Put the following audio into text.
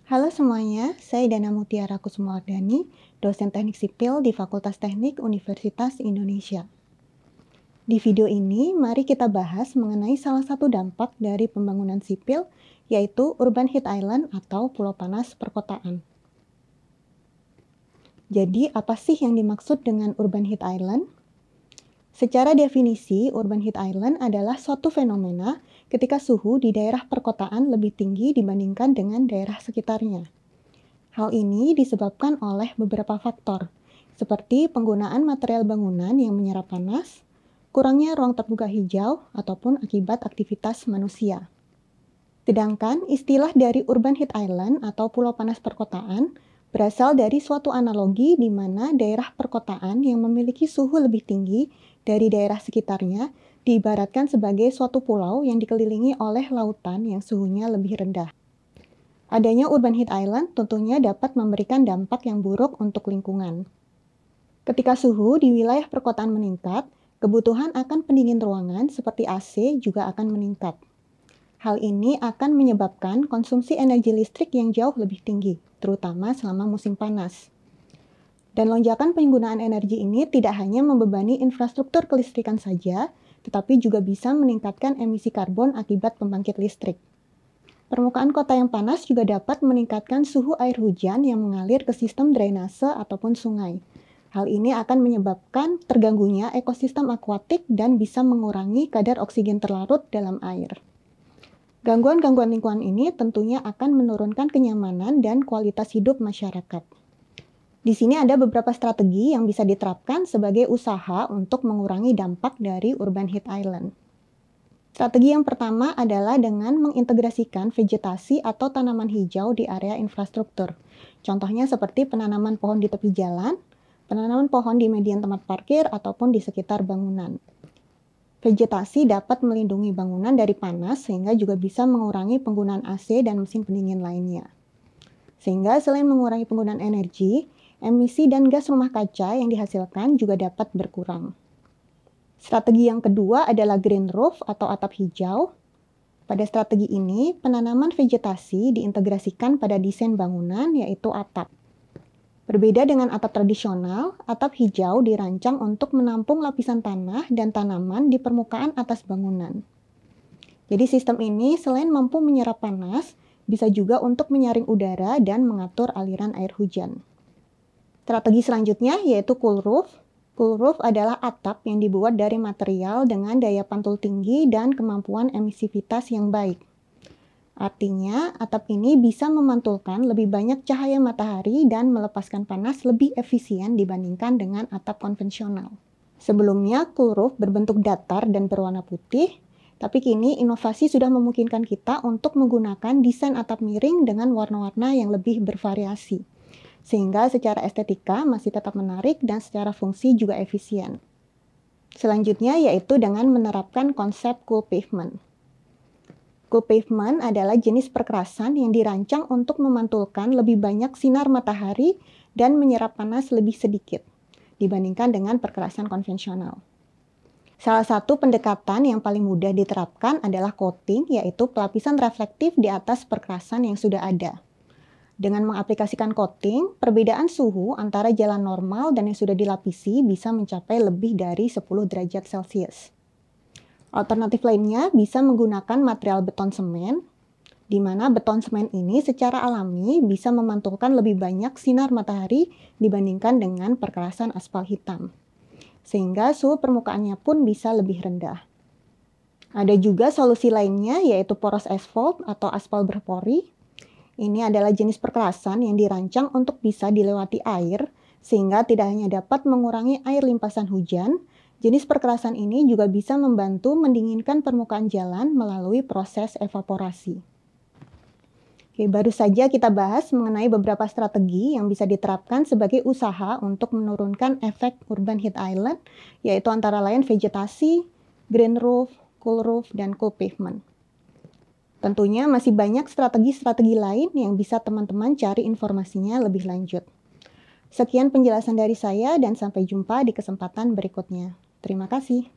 Halo semuanya, saya Dana Mutiara Kusumawardhani, dosen teknik sipil di Fakultas Teknik Universitas Indonesia. Di video ini, mari kita bahas mengenai salah satu dampak dari pembangunan sipil, yaitu urban heat island atau pulau panas perkotaan. Jadi, apa sih yang dimaksud dengan urban heat island? Secara definisi, urban heat island adalah suatu fenomena ketika suhu di daerah perkotaan lebih tinggi dibandingkan dengan daerah sekitarnya. Hal ini disebabkan oleh beberapa faktor, seperti penggunaan material bangunan yang menyerap panas, kurangnya ruang terbuka hijau, ataupun akibat aktivitas manusia. Sedangkan istilah dari urban heat island atau pulau panas perkotaan berasal dari suatu analogi di mana daerah perkotaan yang memiliki suhu lebih tinggi dari daerah sekitarnya diibaratkan sebagai suatu pulau yang dikelilingi oleh lautan yang suhunya lebih rendah. Adanya urban heat island tentunya dapat memberikan dampak yang buruk untuk lingkungan. Ketika suhu di wilayah perkotaan meningkat, kebutuhan akan pendingin ruangan seperti AC juga akan meningkat. Hal ini akan menyebabkan konsumsi energi listrik yang jauh lebih tinggi, terutama selama musim panas. Dan lonjakan penggunaan energi ini tidak hanya membebani infrastruktur kelistrikan saja, tetapi juga bisa meningkatkan emisi karbon akibat pembangkit listrik. Permukaan kota yang panas juga dapat meningkatkan suhu air hujan yang mengalir ke sistem drainase ataupun sungai. Hal ini akan menyebabkan terganggunya ekosistem akuatik dan bisa mengurangi kadar oksigen terlarut dalam air. Gangguan-gangguan lingkungan ini tentunya akan menurunkan kenyamanan dan kualitas hidup masyarakat. Di sini ada beberapa strategi yang bisa diterapkan sebagai usaha untuk mengurangi dampak dari urban heat island. Strategi yang pertama adalah dengan mengintegrasikan vegetasi atau tanaman hijau di area infrastruktur. Contohnya seperti penanaman pohon di tepi jalan, penanaman pohon di median tempat parkir, ataupun di sekitar bangunan. Vegetasi dapat melindungi bangunan dari panas sehingga juga bisa mengurangi penggunaan AC dan mesin pendingin lainnya. Sehingga selain mengurangi penggunaan energi, emisi dan gas rumah kaca yang dihasilkan juga dapat berkurang. Strategi yang kedua adalah green roof atau atap hijau. Pada strategi ini, penanaman vegetasi diintegrasikan pada desain bangunan yaitu atap. Berbeda dengan atap tradisional, atap hijau dirancang untuk menampung lapisan tanah dan tanaman di permukaan atas bangunan. Jadi sistem ini selain mampu menyerap panas, bisa juga untuk menyaring udara dan mengatur aliran air hujan. Strategi selanjutnya yaitu cool roof. Cool roof adalah atap yang dibuat dari material dengan daya pantul tinggi dan kemampuan emisivitas yang baik. Artinya, atap ini bisa memantulkan lebih banyak cahaya matahari dan melepaskan panas lebih efisien dibandingkan dengan atap konvensional. Sebelumnya, cool roof berbentuk datar dan berwarna putih, tapi kini inovasi sudah memungkinkan kita untuk menggunakan desain atap miring dengan warna-warna yang lebih bervariasi, sehingga secara estetika masih tetap menarik dan secara fungsi juga efisien. Selanjutnya yaitu dengan menerapkan konsep cool pavement. Cool pavement adalah jenis perkerasan yang dirancang untuk memantulkan lebih banyak sinar matahari dan menyerap panas lebih sedikit dibandingkan dengan perkerasan konvensional. Salah satu pendekatan yang paling mudah diterapkan adalah coating, yaitu pelapisan reflektif di atas perkerasan yang sudah ada. Dengan mengaplikasikan coating, perbedaan suhu antara jalan normal dan yang sudah dilapisi bisa mencapai lebih dari 10 derajat Celcius. Alternatif lainnya bisa menggunakan material beton semen, di mana beton semen ini secara alami bisa memantulkan lebih banyak sinar matahari dibandingkan dengan perkerasan aspal hitam, sehingga suhu permukaannya pun bisa lebih rendah. Ada juga solusi lainnya yaitu porous asphalt atau aspal berpori. Ini adalah jenis perkerasan yang dirancang untuk bisa dilewati air, sehingga tidak hanya dapat mengurangi air limpasan hujan, jenis perkerasan ini juga bisa membantu mendinginkan permukaan jalan melalui proses evaporasi. Oke, baru saja kita bahas mengenai beberapa strategi yang bisa diterapkan sebagai usaha untuk menurunkan efek urban heat island, yaitu antara lain vegetasi, green roof, cool roof, dan cool pavement. Tentunya masih banyak strategi-strategi lain yang bisa teman-teman cari informasinya lebih lanjut. Sekian penjelasan dari saya dan sampai jumpa di kesempatan berikutnya. Terima kasih.